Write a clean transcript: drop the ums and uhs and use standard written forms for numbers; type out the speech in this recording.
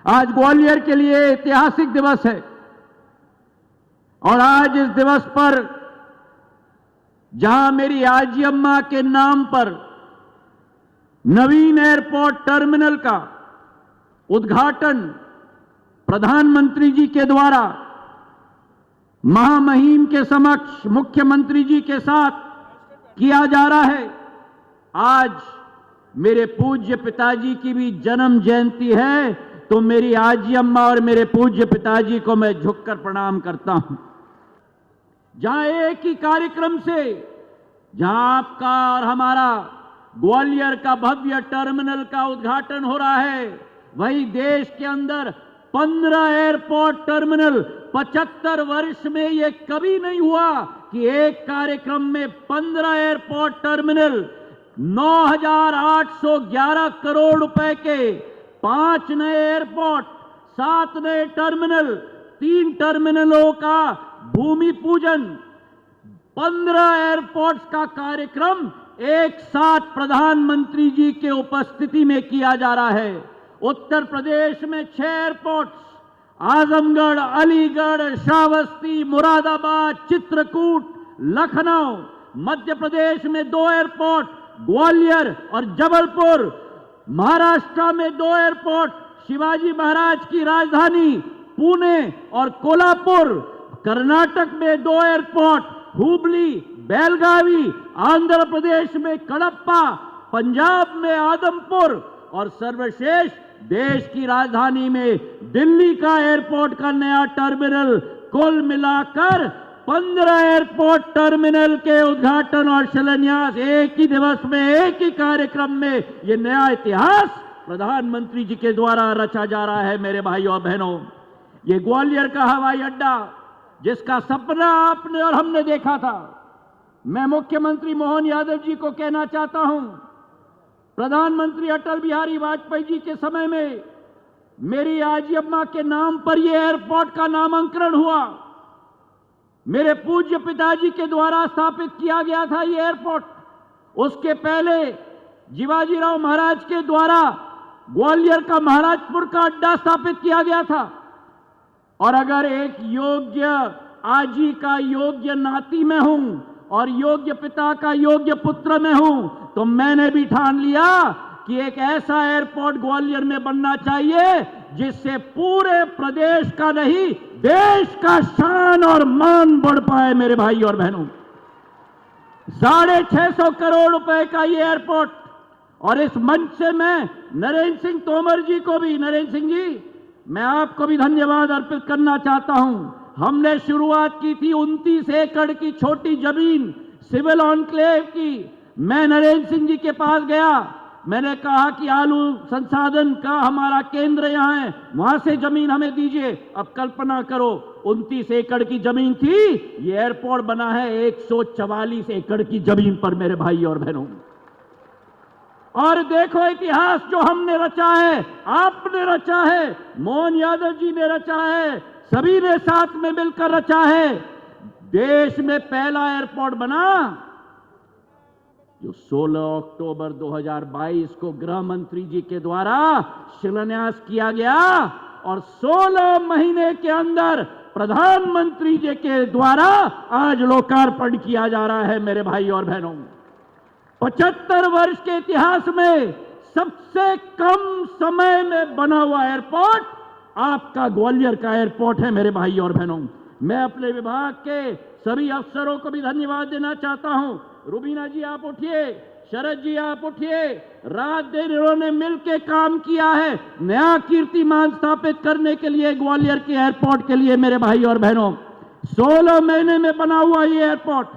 आज ग्वालियर के लिए ऐतिहासिक दिवस है और आज इस दिवस पर जहां मेरी आजी अम्मा के नाम पर नवीन एयरपोर्ट टर्मिनल का उद्घाटन प्रधानमंत्री जी के द्वारा महामहिम के समक्ष मुख्यमंत्री जी के साथ किया जा रहा है। आज मेरे पूज्य पिताजी की भी जन्म जयंती है, तो मेरी आजी अम्मा और मेरे पूज्य पिताजी को मैं झुककर प्रणाम करता हूं। जहां एक ही कार्यक्रम से जहां आपका और हमारा ग्वालियर का भव्य टर्मिनल का उद्घाटन हो रहा है, वहीं देश के अंदर 15 एयरपोर्ट टर्मिनल 75 वर्ष में यह कभी नहीं हुआ कि एक कार्यक्रम में 15 एयरपोर्ट टर्मिनल 9,811 करोड़ रुपए के 5 नए एयरपोर्ट, 7 नए टर्मिनल, 3 टर्मिनलों का भूमि पूजन, 15 एयरपोर्ट्स का कार्यक्रम एक साथ प्रधानमंत्री जी के उपस्थिति में किया जा रहा है। उत्तर प्रदेश में 6 एयरपोर्ट्स, आजमगढ़, अलीगढ़, श्रावस्ती, मुरादाबाद, चित्रकूट, लखनऊ। मध्य प्रदेश में 2 एयरपोर्ट, ग्वालियर और जबलपुर। महाराष्ट्र में 2 एयरपोर्ट, शिवाजी महाराज की राजधानी पुणे और कोल्हापुर। कर्नाटक में 2 एयरपोर्ट, हुबली, बेलगावी। आंध्र प्रदेश में कडप्पा, पंजाब में आदमपुर और सर्वश्रेष्ठ देश की राजधानी में दिल्ली का एयरपोर्ट का नया टर्मिनल। कुल मिलाकर 15 एयरपोर्ट टर्मिनल के उद्घाटन और शिलान्यास एक ही दिवस में, एक ही कार्यक्रम में, यह नया इतिहास प्रधानमंत्री जी के द्वारा रचा जा रहा है। मेरे भाइयों और बहनों, ये ग्वालियर का हवाई अड्डा जिसका सपना आपने और हमने देखा था, मैं मुख्यमंत्री मोहन यादव जी को कहना चाहता हूं, प्रधानमंत्री अटल बिहारी वाजपेयी जी के समय में मेरी आजी अम्मा के नाम पर यह एयरपोर्ट का नामांकन हुआ। मेरे पूज्य पिताजी के द्वारा स्थापित किया गया था यह एयरपोर्ट। उसके पहले शिवाजीराव महाराज के द्वारा ग्वालियर का महाराजपुर का अड्डा स्थापित किया गया था। और अगर एक योग्य आजी का योग्य नाती में हूं और योग्य पिता का योग्य पुत्र में हूं, तो मैंने भी ठान लिया कि एक ऐसा एयरपोर्ट ग्वालियर में बनना चाहिए जिससे पूरे प्रदेश का नहीं, देश का शान और मान बढ़ पाए। मेरे भाई और बहनों, 650 करोड़ रुपए का ये एयरपोर्ट। और इस मंच से मैं नरेंद्र सिंह तोमर जी को भी, नरेंद्र सिंह जी, मैं आपको भी धन्यवाद अर्पित करना चाहता हूं। हमने शुरुआत की थी 29 एकड़ की छोटी जमीन सिविल ऑनक्लेव की। मैं नरेंद्र सिंह जी के पास गया, मैंने कहा कि आलू संसाधन का हमारा केंद्र यहां है, वहां से जमीन हमें दीजिए। अब कल्पना करो, 29 एकड़ की जमीन थी, ये एयरपोर्ट बना है 144 एकड़ की जमीन पर। मेरे भाई और बहनों, और देखो इतिहास जो हमने रचा है, आपने रचा है, मोहन यादव जी ने रचा है, सभी ने साथ में मिलकर रचा है। देश में पहला एयरपोर्ट बना जो 16 अक्टूबर 2022 को गृह मंत्री जी के द्वारा शिलान्यास किया गया और 16 महीने के अंदर प्रधानमंत्री जी के द्वारा आज लोकार्पण किया जा रहा है। मेरे भाई और बहनों, 75 वर्ष के इतिहास में सबसे कम समय में बना हुआ एयरपोर्ट आपका ग्वालियर का एयरपोर्ट है। मेरे भाई और बहनों, मैं अपने विभाग के सभी अफसरों को भी धन्यवाद देना चाहता हूं। रुबीना जी आप उठिए, शरद जी आप उठिए, रात दिन इन्होंने मिलकर काम किया है नया कीर्तिमान स्थापित करने के लिए ग्वालियर के एयरपोर्ट के लिए। मेरे भाई और बहनों, 16 महीने में बना हुआ ये एयरपोर्ट